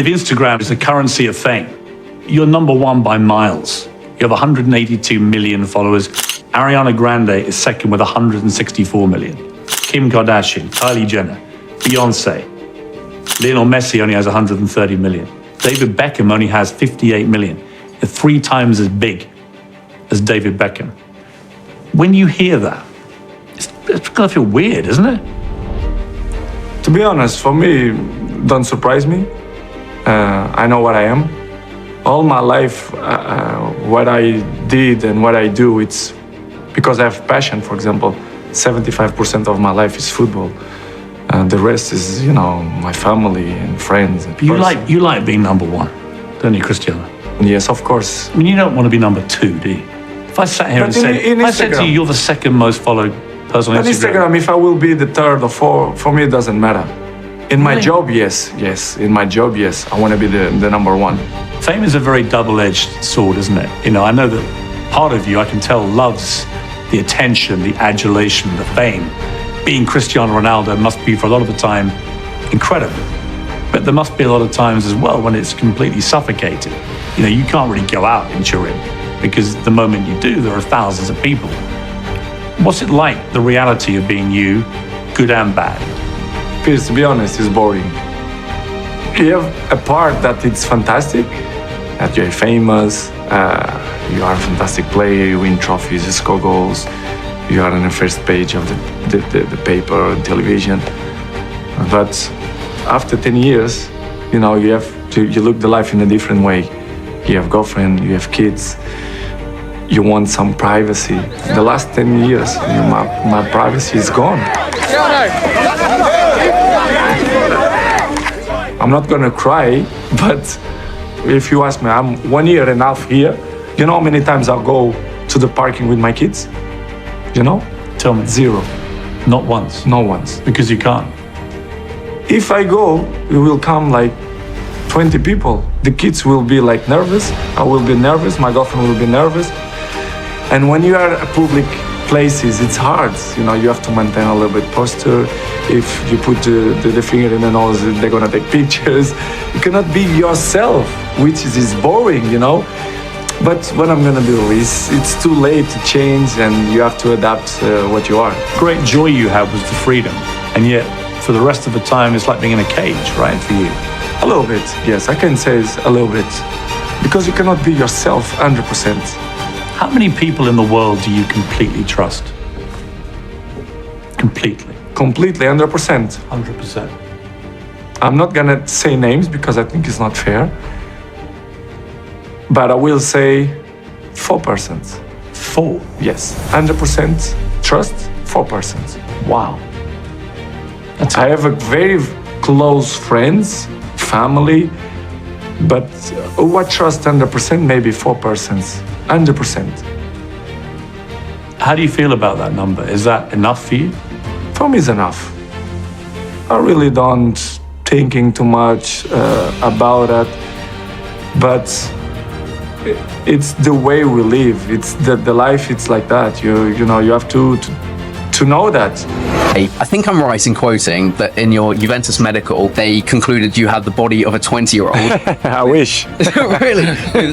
If Instagram is the currency of fame, you're number one by miles. You have 182 million followers. Ariana Grande is second with 164 million. Kim Kardashian, Kylie Jenner, Beyonce. Lionel Messi only has 130 million. David Beckham only has 58 million. They're 3 times as big as David Beckham. When you hear that, it's gonna feel weird, isn't it? To be honest, for me, don't surprise me. I know what I am. All my life, what I did and what I do, it's because I have passion. For example, 75% of my life is football. The rest is, my family and friends. And you like being number one, don't you, Cristiano? Yes, of course. I mean, you don't want to be number 2, do you? If I sat here and said, if I said to you, you're the second most followed person on Instagram, if I will be the 3rd or 4th, for me it doesn't matter. In my job, yes. In my job, yes. I want to be the number 1. Fame is a very double-edged sword, isn't it? I know that part of you, I can tell, loves the attention, the adulation, the fame. Being Cristiano Ronaldo must be, for a lot of the time, incredible. But there must be a lot of times as well when it's completely suffocating. You can't really go out in Turin because the moment you do, there are thousands of people. What's it like, the reality of being you, good and bad? Please, to be honest, it's boring. You have a part that it's fantastic, that you're famous, you are a fantastic player, you win trophies, you score goals, you are on the first page of the paper and television. But after 10 years, you look the life in a different way. You have girlfriend, you have kids, you want some privacy. The last 10 years, my privacy is gone. I'm not gonna cry, but if you ask me, I'm 1.5 years here. You know how many times I'll go to the parking with my kids? Tell me. 0. Not once? Not once. Because you can't? If I go, it will come like 20 people. The kids will be like nervous, I will be nervous, my girlfriend will be nervous. And when you are at public places, it's hard. You have to maintain a little bit posture. If you put the finger in the nose, they're gonna take pictures. You cannot be yourself, which is boring, But what I'm gonna do is, it's too late to change and you have to adapt what you are. Great joy you had was the freedom. And yet, for the rest of the time, it's like being in a cage, right, for you? A little bit, yes, I can say it's a little bit. Because you cannot be yourself 100%. How many people in the world do you completely trust? Completely? Completely, 100%. 100%. I'm not gonna say names because I think it's not fair. But I will say 4%. 4? Yes, 100% trust, 4%. Wow. I have a very close friends, family, but who I trust 100%, maybe 4%, 100%. How do you feel about that number? Is that enough for you? For me, it's enough. I really don't thinking too much about it, but it's the way we live. It's the life. It's like that. You have to know that. I think I'm right in quoting that in your Juventus medical, they concluded you had the body of a 20-year-old. I wish. Really?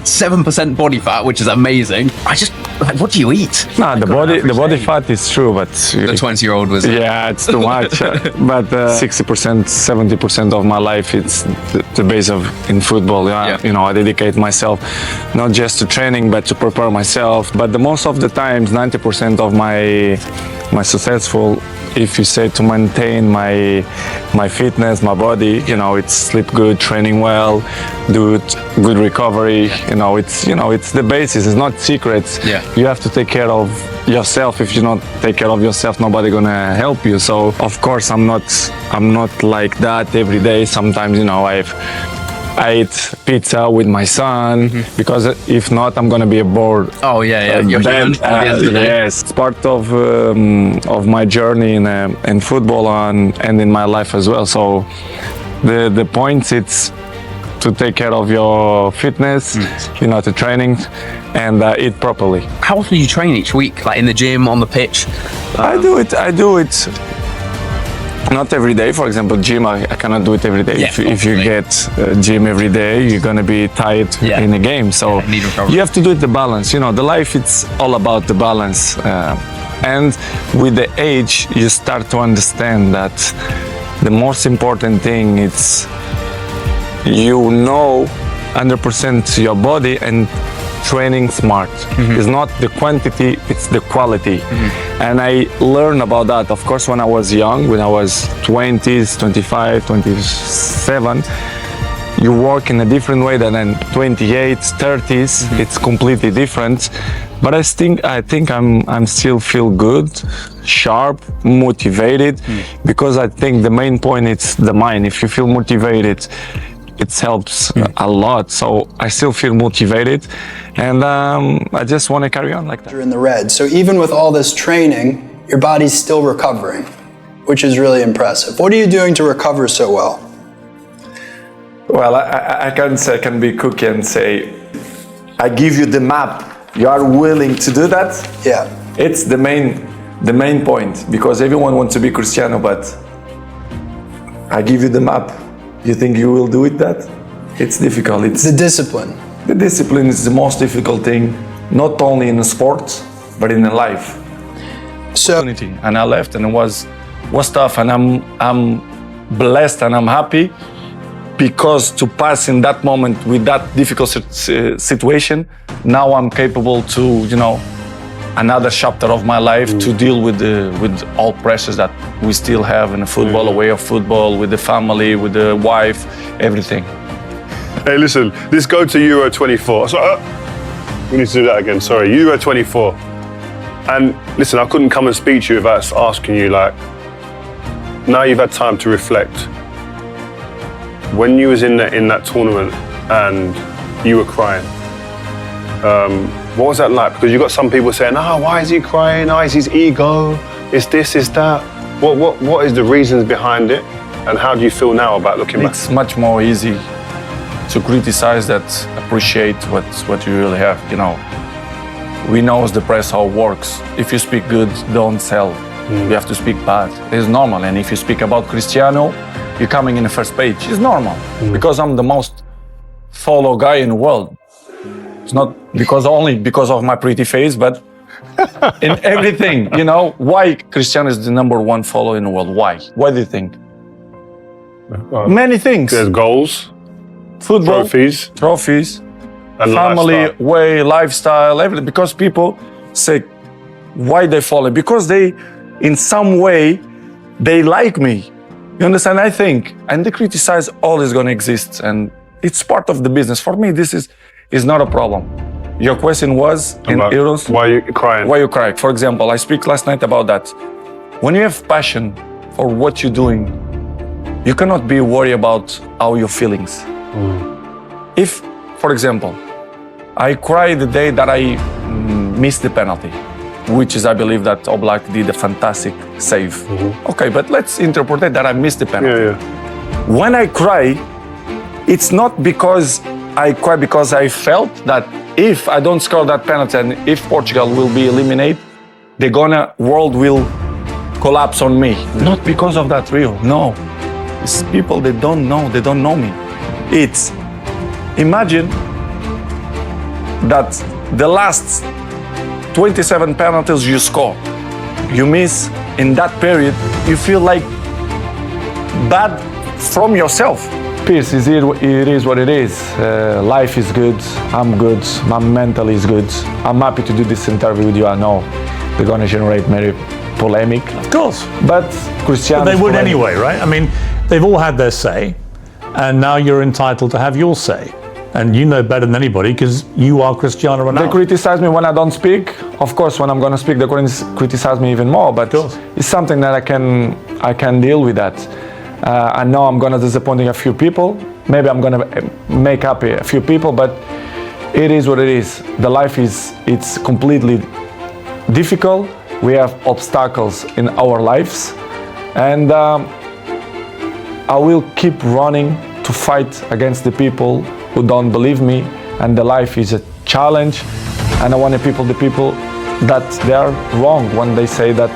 7% body fat, which is amazing. What do you eat? No, the body fat is true, but the 20-year-old was. Yeah, it's too much. But 60%, 70% of my life, it's the base of in football. Yeah. I dedicate myself not just to training, but to prepare myself. But the most of the times, 90% of my successful, if you say to maintain my fitness, my body, it's sleep good, training well, do good recovery. It's the basis. It's not secrets. Yeah. You have to take care of yourself. If you not take care of yourself, nobody gonna help you. So of course I'm not like that every day. Sometimes I eat pizza with my son because if not, I'm gonna be bored. Oh yeah. You're human at the end of the day. Yes, it's part of my journey in football and in my life as well. So the point it's to take care of your fitness, to training and eat properly. How often do you train each week? Like in the gym, on the pitch? I do it Not every day. For example, gym, I cannot do it every day. Yeah, If you get gym every day, you're gonna be tired in a game. So need recovery. you have to do it the balance. You know, the life, it's all about the balance. And with the age, you start to understand that the most important thing is you know 100% your body and training smart. It's not the quantity, it's the quality. And I learned about that, of course, when I was young, when I was 20s, 25, 27. You work in a different way than in 28, 30s. It's completely different. But I think I'm still feel good, sharp, motivated, because I think the main point is the mind. If you feel motivated, it helps a lot. So I still feel motivated, and I just want to carry on like that. You're in the red. So even with all this training, your body's still recovering, which is really impressive. What are you doing to recover so well? Well, I can be cookie and say, I give you the map. You are willing to do that? Yeah. It's the main point, because everyone wants to be Cristiano, but I give you the map. You think you will do it that? It's difficult. It's The discipline. the discipline is the most difficult thing, not only in sports, but in life. So And I left, and it was tough, and I'm blessed and I'm happy, because to pass in that moment with that difficult situation, now I'm capable to, another chapter of my life to deal with all pressures that we still have in the football, a way of football, with the family, with the wife, everything. Hey, listen, let's go to Euro 24. So, we need to do that again, sorry. Euro 24. And listen, I couldn't come and speak to you without asking you, now you've had time to reflect. When you was in that tournament and you were crying, what was that like? Because you got some people saying, why is he crying? It's his ego. It's this, it's that. What is the reasons behind it? And how do you feel now about looking back? It's much more easy to criticize that appreciate what you really have, We know the press how it works. If you speak good, don't sell. You have to speak bad. It's normal. And if you speak about Cristiano, you're coming in the first page. It's normal, because I'm the most followed guy in the world. It's not only because of my pretty face, but in everything, Why Cristiano is the #1 follower in the world? Why? Why do you think? Many things. There's goals, Football, trophies, and family, lifestyle. lifestyle, everything. Because people say, why they follow? Because they, in some way, they like me. You understand? I think, and they criticize, always going to exist, and it's part of the business. For me, this is not a problem. Your question was in Euros. Why are you crying? Why you cry? For example, I speak last night about that. When you have passion for what you're doing, you cannot be worried about how your feelings. If, for example, I cry the day that I missed the penalty, which is, I believe that Oblak did a fantastic save. Okay, but let's interpret that I missed the penalty. Yeah. When I cry, it's not because I cry because I felt that if I don't score that penalty and if Portugal will be eliminated, the world will collapse on me. Not because of that real, no. It's people they don't know me. It's, imagine that the last 27 penalties you score, you miss in that period, you feel like bad from yourself. Piers, it is what it is. Life is good. I'm good. My mental is good. I'm happy to do this interview with you. I know they're going to generate many polemic. Of course. But Cristiano. But they would anyway, right? I mean, they've all had their say, and now you're entitled to have your say. And you know better than anybody because you are Cristiano Ronaldo. They criticize me when I don't speak. Of course, when I'm going to speak, they criticize me even more. But it's something that I can deal with that. I know I'm going to disappoint a few people. Maybe I'm going to make up a few people, but it is what it is. The life it's completely difficult. We have obstacles in our lives, and I will keep running to fight against the people who don't believe me, and the life is a challenge, and I want the people that they are wrong when they say that